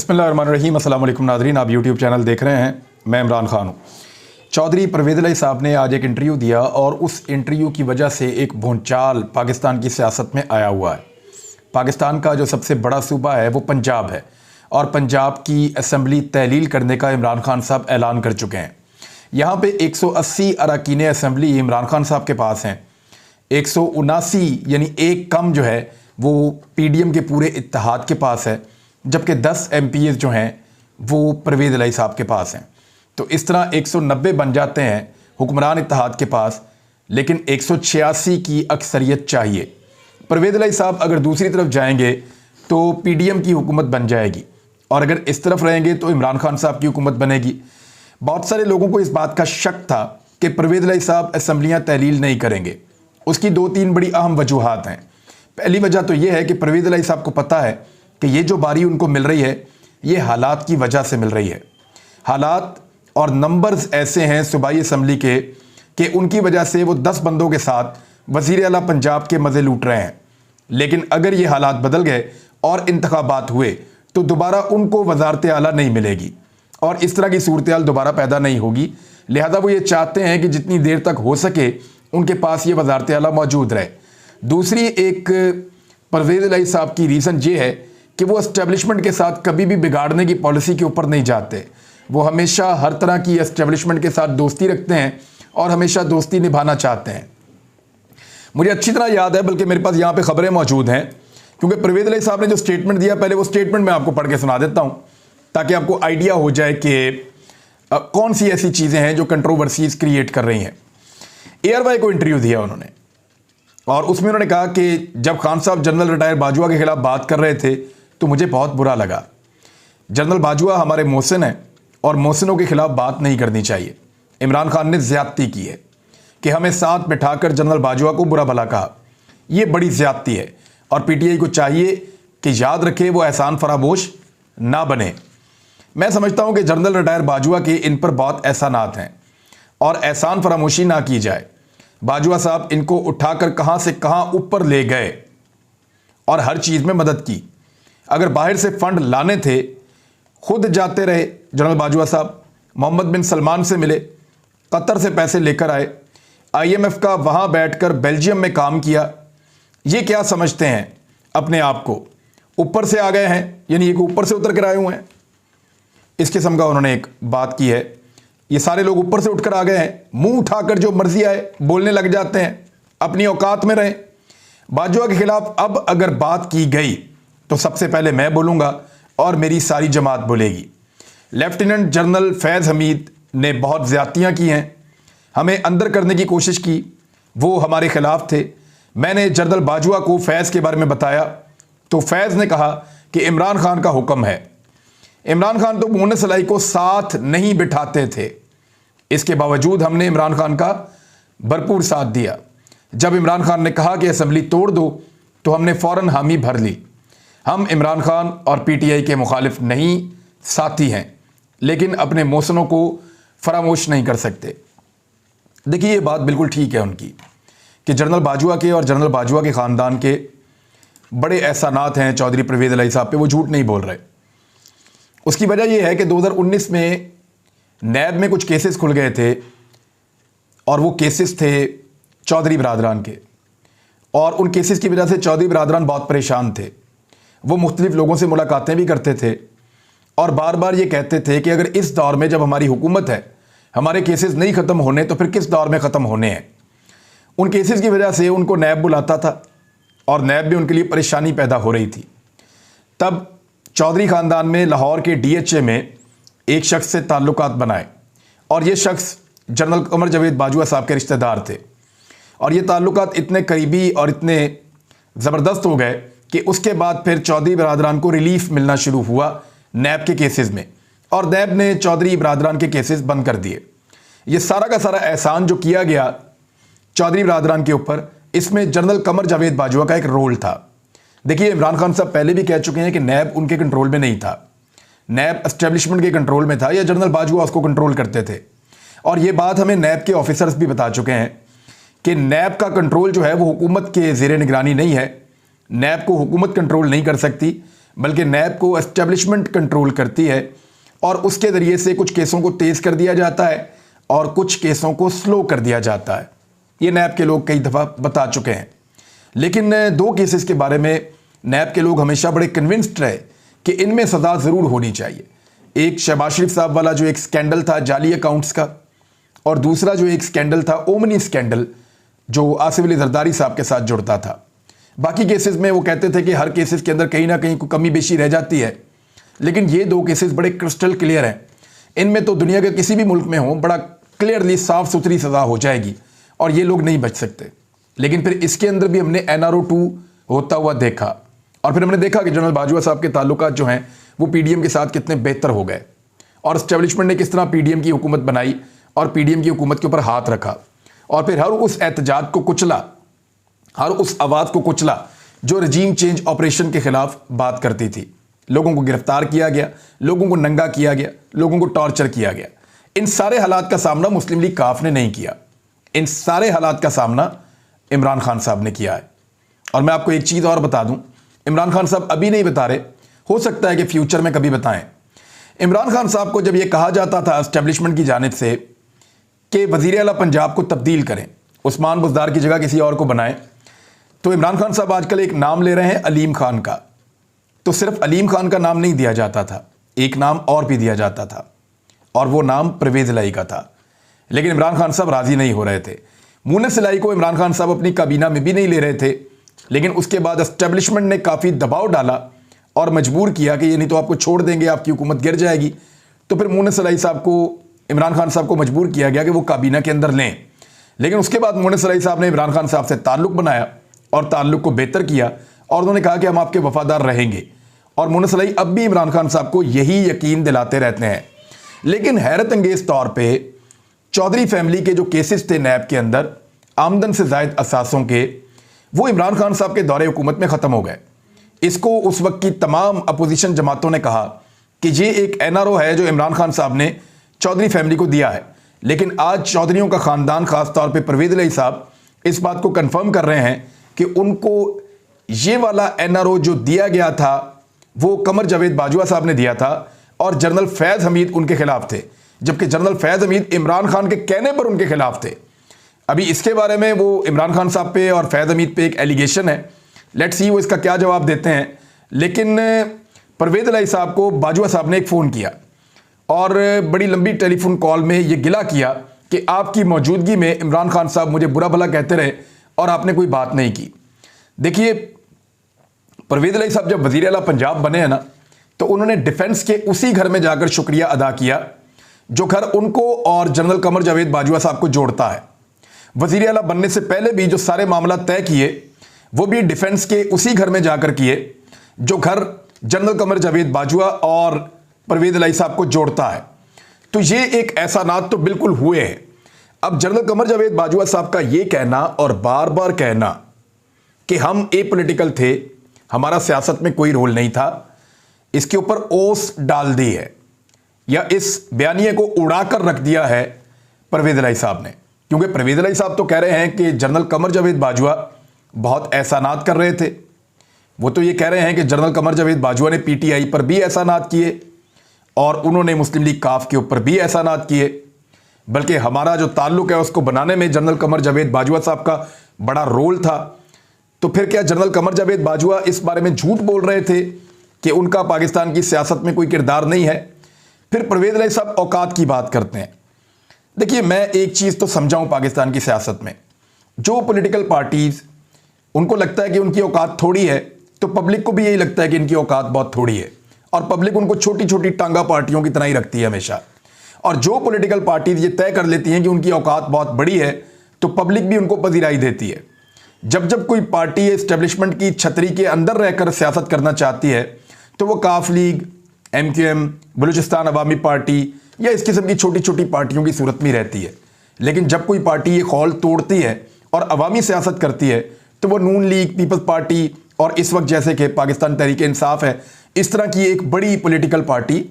बिस्मिल्लाहिर्रहमानिर्रहीम। अस्सलाम वालेकुम नाज़रीन, आप यूट्यूब चैनल देख रहे हैं। मैं इमरान खान हूँ। चौधरी परवेज़ इलाही साहब ने आज एक इंटरव्यू दिया और उस इंटरव्यू की वजह से एक भूचाल पाकिस्तान की सियासत में आया हुआ है। पाकिस्तान का जो सबसे बड़ा सूबा है वो पंजाब है और पंजाब की असम्बली तहलील करने का इमरान खान साहब ऐलान कर चुके हैं। यहाँ पे 180 अरकान असम्बली इमरान खान साहब के पास हैं। 179 यानी एक कम जो है वो PDM के पूरे इत्तेहाद के पास है, जबकि 10 MPs जो हैं वो परवेज़ इलाही साहब के पास हैं। तो इस तरह 190 बन जाते हैं हुक्मरान इत्तेहाद के पास, लेकिन 186 की अक्सरियत चाहिए। परवेज़ इलाही साहब अगर दूसरी तरफ जाएंगे तो PDM की हुकूमत बन जाएगी और अगर इस तरफ रहेंगे तो इमरान खान साहब की हुकूमत बनेगी। बहुत सारे लोगों को इस बात का शक था कि परवेज़ इलाही साहब असम्बलियाँ तहलील नहीं करेंगे। उसकी 2-3 बड़ी अहम वजूहात हैं। पहली वजह तो ये है कि परवेज़ इलाही साहब को पता है कि ये जो बारी उनको मिल रही है ये हालात की वजह से मिल रही है। हालात और नंबर्स ऐसे हैं सूबाई असम्बली के कि उनकी वजह से वो 10 बंदों के साथ वज़ीर आला पंजाब के मज़े लूट रहे हैं। लेकिन अगर ये हालात बदल गए और इंतखाबात हुए तो दोबारा उनको वज़ारत आला नहीं मिलेगी और इस तरह की सूरत हाल दोबारा पैदा नहीं होगी। लिहाजा वो ये चाहते हैं कि जितनी देर तक हो सके उनके पास ये वज़ारत आला मौजूद रहे। दूसरी एक परवेज़ इलाही साहब की रीज़न ये है कि वो एस्टेब्लिशमेंट के साथ कभी भी बिगाड़ने की पॉलिसी के ऊपर नहीं जाते। वो हमेशा हर तरह की एस्टेब्लिशमेंट के साथ दोस्ती रखते हैं और हमेशा दोस्ती निभाना चाहते हैं। मुझे अच्छी तरह याद है, बल्कि मेरे पास यहाँ पे खबरें मौजूद हैं, क्योंकि परवेज़ इलाही साहब ने जो स्टेटमेंट दिया, पहले वो स्टेटमेंट मैं आपको पढ़ के सुना देता हूँ ताकि आपको आइडिया हो जाए कि कौन सी ऐसी चीज़ें हैं जो कंट्रोवर्सीज क्रिएट कर रही हैं। ARY को इंटरव्यू दिया उन्होंने और उसमें उन्होंने कहा कि जब खान साहब जनरल रिटायर बाजवा के खिलाफ बात कर रहे थे तो मुझे बहुत बुरा लगा। जनरल बाजवा हमारे मोहसिन हैं और मोहसिनों के खिलाफ बात नहीं करनी चाहिए। इमरान खान ने ज़्यादती की है कि हमें साथ बिठाकर जनरल बाजवा को बुरा भला कहा। यह बड़ी ज़्यादती है और PTI को चाहिए कि याद रखे वो एहसान फरामोश ना बने। मैं समझता हूँ कि जनरल रिटायर बाजवा के इन पर बहुत एहसानात हैं और एहसान फरामोशी ना की जाए। बाजवा साहब इनको उठाकर कहाँ से कहाँ ऊपर ले गए और हर चीज़ में मदद की। अगर बाहर से फंड लाने थे खुद जाते रहे जनरल बाजवा साहब, मोहम्मद बिन सलमान से मिले, कतर से पैसे लेकर आए, IMF का वहाँ बैठकर बेल्जियम में काम किया। ये क्या समझते हैं अपने आप को, ऊपर से आ गए हैं, यानी ये ऊपर से उतर कर आए हुए हैं। इस किस्म का उन्होंने एक बात की है। ये सारे लोग ऊपर से उठकर आ गए हैं, मुंह उठाकर जो मर्जी आए बोलने लग जाते हैं, अपनी औकात में रहें। बाजवा के खिलाफ अब अगर बात की गई तो सबसे पहले मैं बोलूँगा और मेरी सारी जमात बोलेगी। लेफ्टिनेंट जनरल फैज़ हमीद ने बहुत ज़्यादतियाँ की हैं, हमें अंदर करने की कोशिश की, वो हमारे ख़िलाफ़ थे। मैंने जनरल बाजवा को फैज़ के बारे में बताया तो फैज़ ने कहा कि इमरान खान का हुक्म है। इमरान खान तो मोहसिन इलाही को साथ नहीं बिठाते थे, इसके बावजूद हमने इमरान खान का भरपूर साथ दिया। जब इमरान खान ने कहा कि असम्बली तोड़ दो तो हमने फ़ौरन हामी भर ली। हम इमरान खान और PTI के मुखालिफ नहीं, साथी हैं, लेकिन अपने मोहसिनों को फरामोश नहीं कर सकते। देखिए ये बात बिल्कुल ठीक है उनकी कि जनरल बाजवा के और जनरल बाजवा के ख़ानदान के बड़े एहसानात हैं चौधरी परवेज़ इलाही साहब पे, वो झूठ नहीं बोल रहे। उसकी वजह यह है कि 2019 में नैब में कुछ केसेस खुल गए थे और वो केसेस थे चौधरी बरादरान के, और उन केसेस की वजह से चौधरी बरादरान बहुत परेशान थे। वो मुख्तलिफ लोगों से मुलाकातें भी करते थे और बार बार ये कहते थे कि अगर इस दौर में जब हमारी हुकूमत है हमारे केसेस नहीं ख़त्म होने तो फिर किस दौर में ख़त्म होने हैं। उन केसेस की वजह से उनको नैब बुलाता था और नैब में उनके लिए परेशानी पैदा हो रही थी। तब चौधरी ख़ानदान में लाहौर के DHA में एक शख्स से ताल्लुकात बनाए और ये शख्स जनरल कमर जावेद बाजवा साहब के रिश्तेदार थे और ये ताल्लुकात इतने करीबी और इतने ज़बरदस्त हो गए कि उसके बाद फिर चौधरी बरादरान को रिलीफ मिलना शुरू हुआ नैब के केसेस में और नैब ने चौधरी बरादरान के केसेस बंद कर दिए। ये सारा का सारा एहसान जो किया गया चौधरी बरादरान के ऊपर, इसमें जनरल कमर जावेद बाजवा का एक रोल था। देखिए इमरान खान साहब पहले भी कह चुके हैं कि नैब उनके कंट्रोल में नहीं था, नैब एस्टेब्लिशमेंट के कंट्रोल में था या जनरल बाजवा उसको कंट्रोल करते थे। और ये बात हमें नैब के ऑफिसर्स भी बता चुके हैं कि नैब का कंट्रोल जो है वो हुकूमत के ज़ेर निगरानी नहीं है। नैब को हुकूमत कंट्रोल नहीं कर सकती, बल्कि नैब को एस्टेब्लिशमेंट कंट्रोल करती है और उसके ज़रिए से कुछ केसों को तेज़ कर दिया जाता है और कुछ केसों को स्लो कर दिया जाता है। ये नैब के लोग कई दफ़ा बता चुके हैं। लेकिन 2 केसेस के बारे में नैब के लोग हमेशा बड़े कन्विंस्ड रहे कि इनमें सज़ा ज़रूर होनी चाहिए। एक शहबाज शरीफ साहब वाला जो एक स्कैंडल था जाली अकाउंट्स का, और दूसरा जो एक स्कैंडल था ओमनी स्कैंडल जो आसिफ अली जरदारी साहब के साथ जुड़ता था। बाकी केसेस में वो कहते थे कि हर केसेस के अंदर कहीं ना कहीं कोई कमी बेशी रह जाती है, लेकिन ये 2 केसेस बड़े क्रिस्टल क्लियर हैं। इनमें तो दुनिया के किसी भी मुल्क में हो बड़ा क्लियरली साफ सुथरी सज़ा हो जाएगी और ये लोग नहीं बच सकते। लेकिन फिर इसके अंदर भी हमने NRO 2 होता हुआ देखा और फिर हमने देखा कि जनरल बाजवा साहब के ताल्लुकात जो हैं वो PDM के साथ कितने बेहतर हो गए और एस्टेब्लिशमेंट ने किस तरह PDM की हुकूमत बनाई और PDM की हुकूमत के ऊपर हाथ रखा और फिर हर उस एहतजाज को कुचला, हर उस आवाज़ को कुचला जो रजीम चेंज ऑपरेशन के खिलाफ बात करती थी। लोगों को गिरफ्तार किया गया, लोगों को नंगा किया गया, लोगों को टॉर्चर किया गया। इन सारे हालात का सामना मुस्लिम लीग काफ ने नहीं किया, इन सारे हालात का सामना इमरान खान साहब ने किया है। और मैं आपको एक चीज़ और बता दूं, इमरान खान साहब अभी नहीं बता रहे, हो सकता है कि फ्यूचर में कभी बताएं। इमरान खान साहब को जब यह कहा जाता था एस्टेब्लिशमेंट की जानिब से कि वज़ीर आला पंजाब को तब्दील करें, उस्मान बुज़दार की जगह किसी और को बनाएं, तो इमरान खान साहब आजकल एक नाम ले रहे हैं अलीम खान का। तो सिर्फ अलीम खान का नाम नहीं दिया जाता था, एक नाम और भी दिया जाता था और वो नाम परवेज़ इलाही का था। लेकिन इमरान खान साहब राज़ी नहीं हो रहे थे। मुनस इलाही को इमरान खान साहब अपनी काबीना में भी नहीं ले रहे थे, लेकिन उसके बाद एस्टेब्लिशमेंट ने काफ़ी दबाव डाला और मजबूर किया कि ये नहीं तो आपको छोड़ देंगे, आपकी हुकूमत गिर जाएगी। तो फिर मुनस इलाही साहब को, इमरान खान साहब को मजबूर किया गया कि वो काबीना के अंदर लें। लेकिन उसके बाद मुनस इलाही साहब ने इमरान खान साहब से ताल्लुक़ बनाया और ताल्लुक़ को बेहतर किया और उन्होंने कहा कि हम आपके वफादार रहेंगे। और मुनस इलाही अब भी इमरान खान साहब को यही यकीन दिलाते रहते हैं। लेकिन हैरत अंगेज़ तौर पर चौधरी फैमिली के जो केसेस थे नैब के अंदर आमदन से ज़ायद असासों के, वो इमरान खान साहब के दौरे हुकूमत में ख़त्म हो गए। इसको उस वक्त की तमाम अपोजिशन जमातों ने कहा कि ये एक NRO है जो इमरान खान साहब ने चौधरी फैमिली को दिया है। लेकिन आज चौधरीयों का ख़ानदान, ख़ास तौर पे परवेज़ इलाही साहब, इस बात को कंफर्म कर रहे हैं कि उनको ये वाला NRO जो दिया गया था वो कमर जावेद बाजवा साहब ने दिया था और जनरल फैज़ हमीद उनके खिलाफ थे, जबकि जनरल फैज़ हमीद इमरान खान के कहने पर उनके खिलाफ थे। अभी इसके बारे में वो इमरान खान साहब पे और फैज़ हमीद पे एक एलिगेशन है, लेट्स सी वो इसका क्या जवाब देते हैं। लेकिन परवेज़ इलाही साहब को बाजवा साहब ने एक फ़ोन किया और बड़ी लंबी टेलीफोन कॉल में ये गिला किया कि आपकी मौजूदगी में इमरान खान साहब मुझे बुरा भला कहते रहे और आपने कोई बात नहीं की। देखिए, परवेज़ इलाही साहब जब वज़ीर आला पंजाब बने हैं ना, तो उन्होंने डिफेंस के उसी घर में जाकर शुक्रिया अदा किया जो घर उनको और जनरल कमर जावेद बाजवा साहब को जोड़ता है। वज़ीर आला बनने से पहले भी जो सारे मामला तय किए वो भी डिफेंस के उसी घर में जाकर किए जो घर जनरल कमर जावेद बाजवा और परवेज़ इलाही साहब को जोड़ता है। तो ये एक एहसानात तो बिल्कुल हुए हैं। अब जनरल कमर जावेद बाजवा साहब का ये कहना और बार बार कहना कि हम एपॉलिटिकल थे, हमारा सियासत में कोई रोल नहीं था, इसके ऊपर ओस डाल दी है या इस बयानिए को उड़ाकर रख दिया है परवेज़ इलाही साहब ने। क्योंकि परवेज़ इलाही साहब तो कह रहे हैं कि जनरल कमर जावेद बाजवा बहुत एहसानात कर रहे थे। वो तो ये कह रहे हैं कि जनरल कमर जावेद बाजवा ने PTI पर भी एहसानात किए और उन्होंने मुस्लिम लीग काफ के ऊपर भी एहसानात किए, बल्कि हमारा जो ताल्लुक़ है उसको बनाने में जनरल कमर जावेद बाजवा साहब का बड़ा रोल था। तो फिर क्या जनरल कमर जावेद बाजवा इस बारे में झूठ बोल रहे थे कि उनका पाकिस्तान की सियासत में कोई किरदार नहीं है? फिर परवेज़ इलाही साहब औकात की बात करते हैं। देखिए, मैं एक चीज़ तो समझाऊं पाकिस्तान की सियासत में, जो पॉलिटिकल पार्टीज़ उनको लगता है कि उनकी औकात थोड़ी है, तो पब्लिक को भी यही लगता है कि इनकी औकात बहुत थोड़ी है और पब्लिक उनको छोटी छोटी टांगा पार्टियों की तरह ही रखती है हमेशा। और जो पॉलिटिकल पार्टीज़ ये तय कर लेती हैं कि उनकी औकात बहुत बड़ी है, तो पब्लिक भी उनको पजीराई देती है। जब जब कोई पार्टी एस्टेब्लिशमेंट की छतरी के अंदर रहकर सियासत करना चाहती है, तो वो काफ लीग, MQM, बलूचिस्तान अवामी पार्टी या इस किस्म की छोटी छोटी पार्टियों की सूरत में रहती है। लेकिन जब कोई पार्टी ये खौल तोड़ती है और अवामी सियासत करती है, तो वो नून लीग, पीपल्स पार्टी और इस वक्त जैसे कि पाकिस्तान तहरीक इंसाफ है, इस तरह की एक बड़ी पॉलिटिकल पार्टी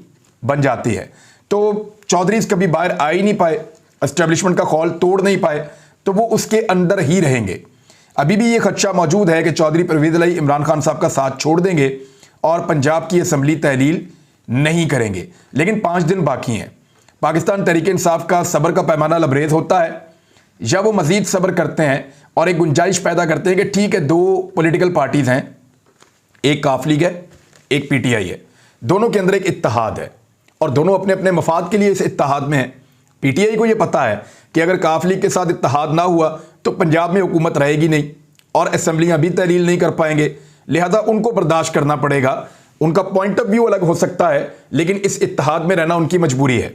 बन जाती है। तो चौधरीज कभी बाहर आ ही नहीं पाए, एस्टेब्लिशमेंट का खौल तोड़ नहीं पाए, तो वो उसके अंदर ही रहेंगे। अभी भी ये खदशा मौजूद है कि चौधरी परवेज़ इलाही इमरान खान साहब का साथ छोड़ देंगे और पंजाब की असम्बली तहलील नहीं करेंगे। लेकिन 5 दिन बाकी हैं। पाकिस्तान तहरीक इंसाफ का सब्र का पैमाना लबरेज होता है या वो मजीद सब्र करते हैं और एक गुंजाइश पैदा करते हैं कि ठीक है, 2 पॉलिटिकल पार्टीज हैं, एक काफ लीग है, एक पीटीआई है, दोनों के अंदर एक इत्तेहाद है और दोनों अपने अपने मफाद के लिए इस इत्तेहाद में हैं। पीटीआई को यह पता है कि अगर काफ लीग के साथ इत्तेहाद ना हुआ तो पंजाब में हुकूमत रहेगी नहीं और असम्बलियां भी तहलील नहीं कर पाएंगे, लिहाजा उनको बर्दाश्त करना पड़ेगा। उनका पॉइंट ऑफ व्यू अलग हो सकता है लेकिन इस इत्तेहाद में रहना उनकी मजबूरी है।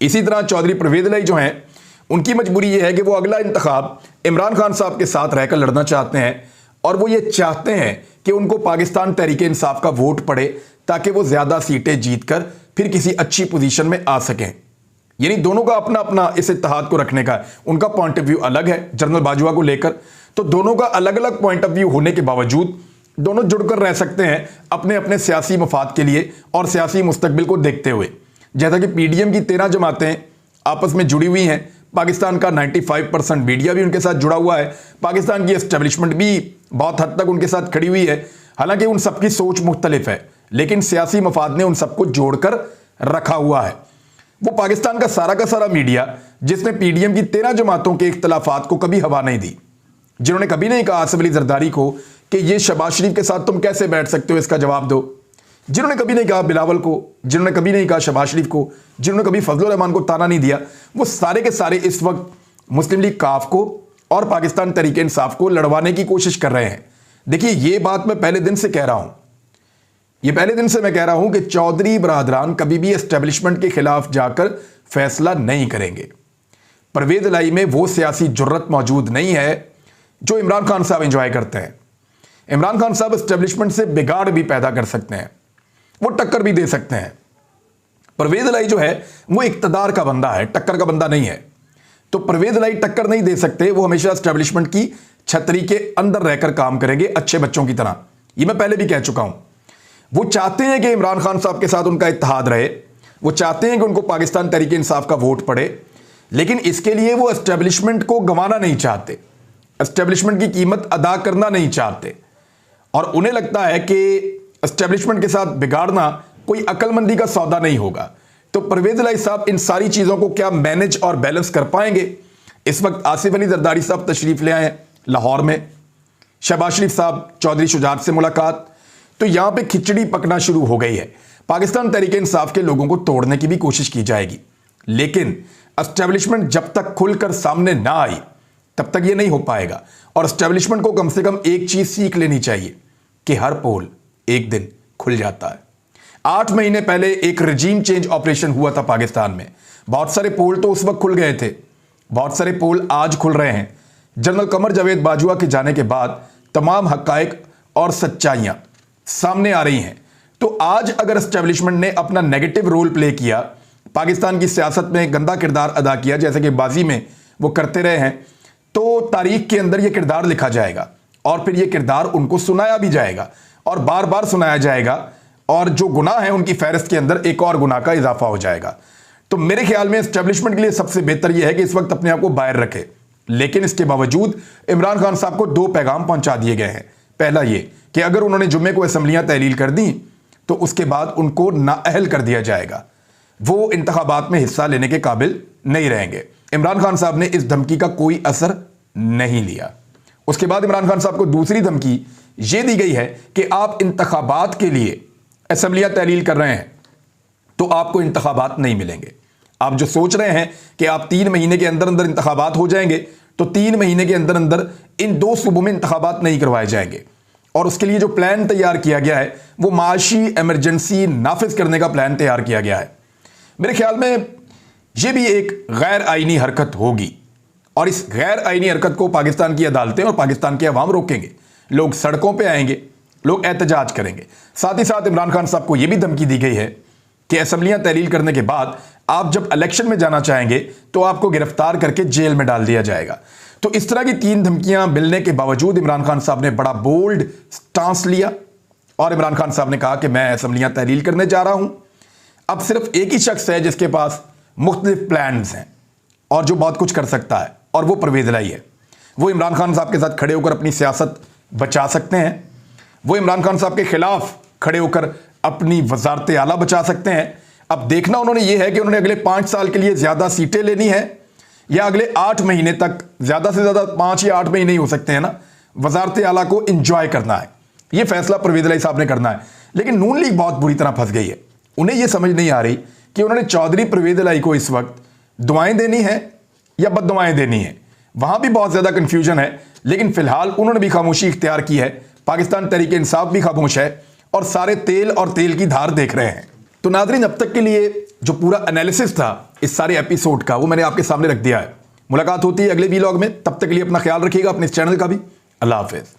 इसी तरह चौधरी परवेज इलाही जो हैं, उनकी मजबूरी यह है कि वो अगला इंतखाब इमरान खान साहब के साथ रहकर लड़ना चाहते हैं और वो ये चाहते हैं कि उनको पाकिस्तान तहरीक इंसाफ का वोट पड़े ताकि वो ज़्यादा सीटें जीतकर फिर किसी अच्छी पोजीशन में आ सकें। यानी दोनों का अपना अपना इस इत्तेहाद को रखने का उनका पॉइंट ऑफ व्यू अलग है जनरल बाजवा को लेकर। तो दोनों का अलग अलग पॉइंट ऑफ व्यू होने के बावजूद दोनों जुड़कर रह सकते हैं अपने अपने सियासी मफाद के लिए और सियासी मुस्तकबिल को देखते हुए। जैसा कि पीडीएम की 13 जमातें आपस में जुड़ी हुई हैं, पाकिस्तान का 95% मीडिया भी उनके साथ जुड़ा हुआ है, पाकिस्तान की एस्टेब्लिशमेंट भी बहुत हद तक उनके साथ खड़ी हुई है। हालांकि उन सबकी सोच मुख्तलिफ है लेकिन सियासी मफाद ने उन सबको जोड़कर रखा हुआ है। वो पाकिस्तान का सारा मीडिया जिसने पीडीएम की 13 जमातों के इख्तलाफात को कभी हवा नहीं दी, जिन्होंने कभी नहीं कहा आसिफ अली जरदारी को कि ये शहबाज शरीफ के साथ तुम कैसे बैठ सकते हो, इसका जवाब दो, जिन्होंने कभी नहीं कहा बिलावल को, जिन्होंने कभी नहीं कहा शहबाज शरीफ को, जिन्होंने कभी फजलुर रहमान को ताना नहीं दिया, वो सारे के सारे इस वक्त मुस्लिम लीग काफ को और पाकिस्तान तहरीक इंसाफ को लड़वाने की कोशिश कर रहे हैं। देखिए, ये बात मैं पहले दिन से कह रहा हूं, ये पहले दिन से मैं कह रहा हूं कि चौधरी बरादरान कभी भी एस्टेब्लिशमेंट के खिलाफ जाकर फैसला नहीं करेंगे। परवेज इलाही में वो सियासी जुर्रत मौजूद नहीं है जो इमरान खान साहब एंजॉय करते हैं। इमरान खान साहब एस्टेब्लिशमेंट से बिगाड़ भी पैदा कर सकते हैं, वो टक्कर भी दे सकते हैं। परवेज इलाही जो है वो इक्तदार का बंदा है, टक्कर का बंदा नहीं है। तो परवेज इलाही टक्कर नहीं दे सकते, वो हमेशा एस्टेब्लिशमेंट की छतरी के अंदर रहकर काम करेंगे अच्छे बच्चों की तरह। ये मैं पहले भी कह चुका हूं। वो चाहते हैं कि इमरान खान साहब के साथ उनका इत्तेहाद रहे, वो चाहते हैं कि उनको पाकिस्तान तहरीक इंसाफ का वोट पड़े, लेकिन इसके लिए वो एस्टेब्लिशमेंट को गंवाना नहीं चाहते, एस्टेब्लिशमेंट की कीमत अदा करना नहीं चाहते और उन्हें लगता है कि एस्टेब्लिशमेंट के साथ बिगाड़ना कोई अक्लमंदी का सौदा नहीं होगा। तो परवेज इलाही साहब इन सारी चीज़ों को क्या मैनेज और बैलेंस कर पाएंगे? इस वक्त आसिफ अली जरदारी साहब तशरीफ ले आए हैं लाहौर में, शहबाज शरीफ साहब चौधरी शुजात से मुलाकात, तो यहां पे खिचड़ी पकना शुरू हो गई है। पाकिस्तान तहरीक इंसाफ के लोगों को तोड़ने की भी कोशिश की जाएगी, लेकिन एस्टेब्लिशमेंट जब तक खुलकर सामने ना आई तब तक ये नहीं हो पाएगा। और एस्टेब्लिशमेंट को कम से कम एक चीज सीख लेनी चाहिए कि हर पोल एक दिन खुल जाता है। 8 महीने पहले एक रजीम चेंज ऑपरेशन हुआ था पाकिस्तान में, बहुत सारे पोल तो उस वक्त खुल गए थे, बहुत सारे पोल आज खुल रहे हैं। जनरल कमर जावेद बाजवा के जाने के बाद तमाम हकायक और सच्चाइयां सामने आ रही हैं। तो आज अगर एस्टेब्लिशमेंट ने अपना नेगेटिव रोल प्ले किया, पाकिस्तान की सियासत में गंदा किरदार अदा किया जैसे कि बाजी में वो करते रहे हैं, तो तारीख के अंदर ये किरदार लिखा जाएगा और फिर ये किरदार उनको सुनाया भी जाएगा और बार बार सुनाया जाएगा और जो गुनाह है उनकी फहरिस्त के अंदर एक और गुनाह का इजाफा हो जाएगा। तो मेरे ख्याल में एस्टेब्लिशमेंट के लिए सबसे बेहतर यह है कि इस वक्त अपने आप को बाहर रखे, लेकिन इसके बावजूद इमरान खान साहब को 2 पैगाम पहुंचा दिए गए हैं। पहला ये कि अगर उन्होंने जुम्मे को असम्बलियां तहलील कर दी तो उसके बाद उनको नाअहल कर दिया जाएगा, वो इंतखाबात में हिस्सा लेने के काबिल नहीं रहेंगे। इमरान खान साहब ने इस धमकी का कोई असर नहीं लिया। उसके बाद इमरान खान साहब को दूसरी धमकी यह दी गई है कि आप इंतखाबात के लिए असम्बलियां तहलील कर रहे हैं तो आपको इंतखाबात नहीं मिलेंगे। आप जो सोच रहे हैं कि आप 3 महीने के अंदर अंदर इंतखाबात हो जाएंगे, तो 3 महीने के अंदर अंदर इन 2 सूबों में इंतखाबात नहीं करवाए जाएंगे। और उसके लिए जो प्लान तैयार किया गया है वो माशी इमरजेंसी नाफिज करने का प्लान तैयार किया गया है। मेरे ख्याल में यह भी एक गैर आईनी हरकत होगी और इस गैर आईनी हरकत को पाकिस्तान की अदालतें और पाकिस्तान के अवाम रोकेंगे। लोग सड़कों पे आएंगे, लोग एहतजाज करेंगे। साथ ही साथ इमरान खान साहब को यह भी धमकी दी गई है कि असम्बलियां तहलील करने के बाद आप जब इलेक्शन में जाना चाहेंगे तो आपको गिरफ्तार करके जेल में डाल दिया जाएगा। तो इस तरह की 3 धमकियां मिलने के बावजूद इमरान खान साहब ने बड़ा बोल्ड स्टांस लिया और इमरान खान साहब ने कहा कि मैं असम्बलियां तहलील करने जा रहा हूं। अब सिर्फ एक ही शख्स है जिसके पास मुख्तलिफ प्लान्स हैं और जो बहुत कुछ कर सकता है, और वो परवेज इलाही है। वो इमरान खान साहब के साथ खड़े होकर अपनी सियासत बचा सकते हैं, वो इमरान खान साहब के खिलाफ खड़े होकर अपनी वजारत आला बचा सकते हैं। अब देखना उन्होंने ये है कि उन्होंने अगले 5 साल के लिए ज़्यादा सीटें लेनी है या अगले 8 महीने तक, ज़्यादा से ज़्यादा 5 या 8 महीने ही हो सकते हैं ना, वजारत आला को इंजॉय करना है। ये फैसला परवेज़ इलाही साहब ने करना है। लेकिन नून लीग बहुत बुरी तरह फंस गई है। उन्हें यह समझ नहीं आ रही कि उन्होंने चौधरी परवेज़ इलाही को इस वक्त दुआएं देनी है या बददुआएं देनी है। वहां भी बहुत ज़्यादा कन्फ्यूजन है। लेकिन फिलहाल उन्होंने भी खामोशी इख्तियार की है, पाकिस्तान तहरीक इंसाफ भी खामोश है और सारे तेल और तेल की धार देख रहे हैं। तो नाज़रीन, अब तक के लिए जो पूरा एनालिसिस था इस सारे एपिसोड का, वो मैंने आपके सामने रख दिया है। मुलाकात होती है अगले वीलॉग में। तब तक के लिए अपना ख्याल रखिएगा, अपने इस चैनल का भी। अल्लाह हाफिज़।